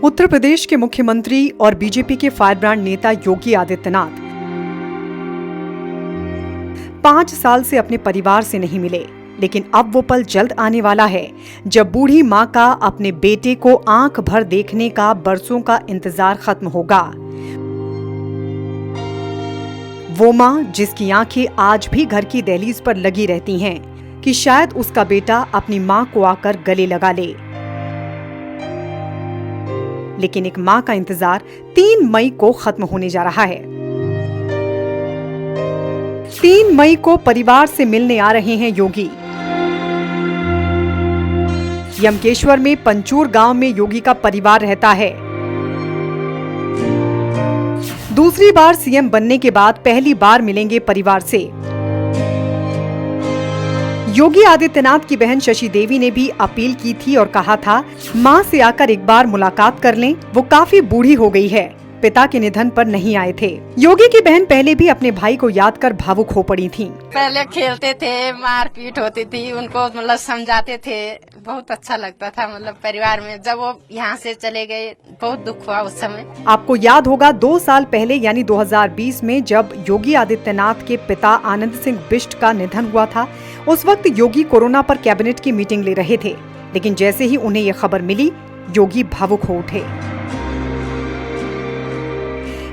उत्तर प्रदेश के मुख्यमंत्री और बीजेपी के फायरब्रांड नेता योगी आदित्यनाथ 5 साल से अपने परिवार से नहीं मिले, लेकिन अब वो पल जल्द आने वाला है जब बूढ़ी मां का अपने बेटे को आंख भर देखने का बरसों का इंतजार खत्म होगा। वो मां जिसकी आंखें आज भी घर की दहलीज पर लगी रहती हैं कि शायद उसका बेटा अपनी मां को आकर गले लगा ले। लेकिन एक मां का इंतजार 3 मई को खत्म होने जा रहा है। 3 मई को परिवार से मिलने आ रहे हैं योगी। यमकेश्वर में पंचूर गांव में योगी का परिवार रहता है। दूसरी बार सीएम बनने के बाद पहली बार मिलेंगे परिवार से। योगी आदित्यनाथ की बहन शशि देवी ने भी अपील की थी और कहा था, मां से आकर एक बार मुलाकात कर लें, वो काफी बूढ़ी हो गई है, पिता के निधन पर नहीं आए थे। योगी की बहन पहले भी अपने भाई को याद कर भावुक हो पड़ी थीं। पहले खेलते थे, मारपीट होती थी, उनको मतलब समझाते थे, बहुत अच्छा लगता था। मतलब परिवार में जब वो यहाँ से चले गए बहुत दुख हुआ उस समय। आपको याद होगा 2 साल पहले यानी 2020 में जब योगी आदित्यनाथ के पिता आनंद सिंह बिष्ट का निधन हुआ था, उस वक्त योगी कोरोना पर कैबिनेट की मीटिंग ले रहे थे, लेकिन जैसे ही उन्हें ये खबर मिली, योगी भावुक हो उठे।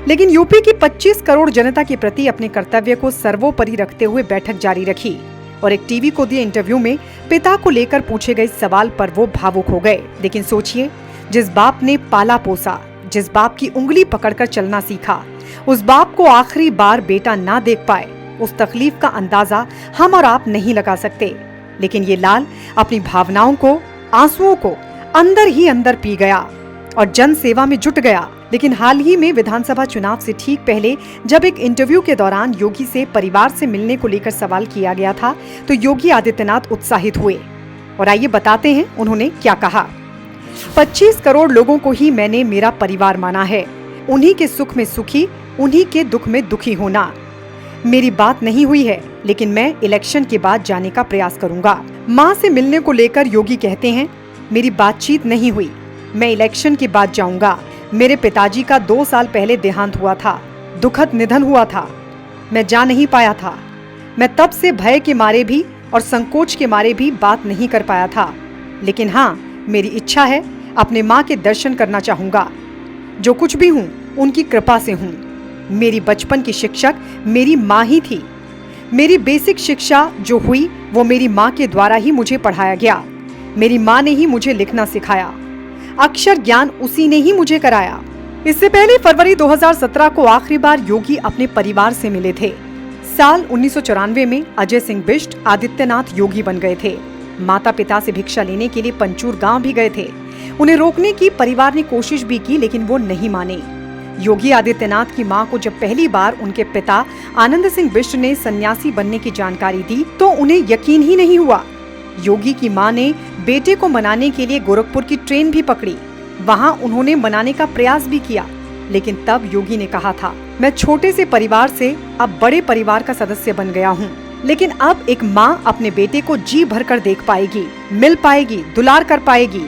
लेकिन यूपी की 25 करोड़ जनता के प्रति अपने कर्तव्य को सर्वोपरि रखते हुए बैठक जारी रखी और एक टीवी को दिए इंटरव्यू में पिता को लेकर पूछे गए सवाल पर वो भावुक हो गए। लेकिन सोचिए, जिस बाप ने पाला पोसा, जिस बाप की उंगली पकड़कर चलना सीखा, उस बाप को आखिरी बार बेटा ना देख पाए, उस तकलीफ का अंदाजा हम और आप नहीं लगा सकते। लेकिन ये लाल अपनी भावनाओं को, आंसुओं को अंदर ही अंदर पी गया और जन सेवा में जुट गया। लेकिन हाल ही में विधानसभा चुनाव से ठीक पहले जब एक इंटरव्यू के दौरान योगी से परिवार से मिलने को लेकर सवाल किया गया था, तो योगी आदित्यनाथ उत्साहित हुए और आइए बताते हैं उन्होंने क्या कहा। 25 करोड़ लोगों को ही मैंने मेरा परिवार माना है, उन्हीं के सुख में सुखी, उन्हीं के दुख में दुखी होना। मेरी बात नहीं हुई है, लेकिन मैं इलेक्शन के बाद जाने का प्रयास करूंगा। मां से मिलने को लेकर योगी कहते हैं, मेरी बातचीत नहीं हुई, मैं इलेक्शन के बाद जाऊंगा। मेरे पिताजी का 2 साल पहले देहांत हुआ था, दुखद निधन हुआ था, मैं जा नहीं पाया था। मैं तब से भय के मारे भी और संकोच के मारे भी बात नहीं कर पाया था। लेकिन हाँ, मेरी इच्छा है, अपने माँ के दर्शन करना चाहूंगा। जो कुछ भी हूँ उनकी कृपा से हूँ। मेरी बचपन की शिक्षक मेरी माँ ही थी। मेरी बेसिक शिक्षा जो हुई वो मेरी माँ के द्वारा ही मुझे पढ़ाया गया। मेरी माँ ने ही मुझे लिखना सिखाया, अक्षर ज्ञान उसी ने ही मुझे कराया। इससे पहले फरवरी 2017 को आखिरी बार योगी अपने परिवार से मिले थे। साल 1994 में अजय सिंह बिष्ट आदित्यनाथ योगी बन गए थे। माता पिता से भिक्षा लेने के लिए पंचूर गांव भी गए थे। उन्हें रोकने की परिवार ने कोशिश भी की, लेकिन वो नहीं माने। योगी आदित्यनाथ की मां को जब पहली बार उनके पिता आनंद सिंह बिष्ट ने सन्यासी बनने की जानकारी दी, तो उन्हें यकीन ही नहीं हुआ। योगी की मां ने बेटे को मनाने के लिए गोरखपुर की ट्रेन भी पकड़ी। वहां उन्होंने मनाने का प्रयास भी किया, लेकिन तब योगी ने कहा था, मैं छोटे से परिवार से अब बड़े परिवार का सदस्य बन गया हूं। लेकिन अब एक मां अपने बेटे को जी भरकर देख पाएगी, मिल पाएगी, दुलार कर पाएगी।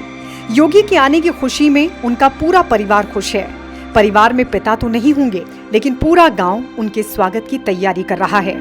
योगी के आने की खुशी में उनका पूरा परिवार खुश है। परिवार में पिता तो नहीं होंगे, लेकिन पूरा गाँव उनके स्वागत की तैयारी कर रहा है।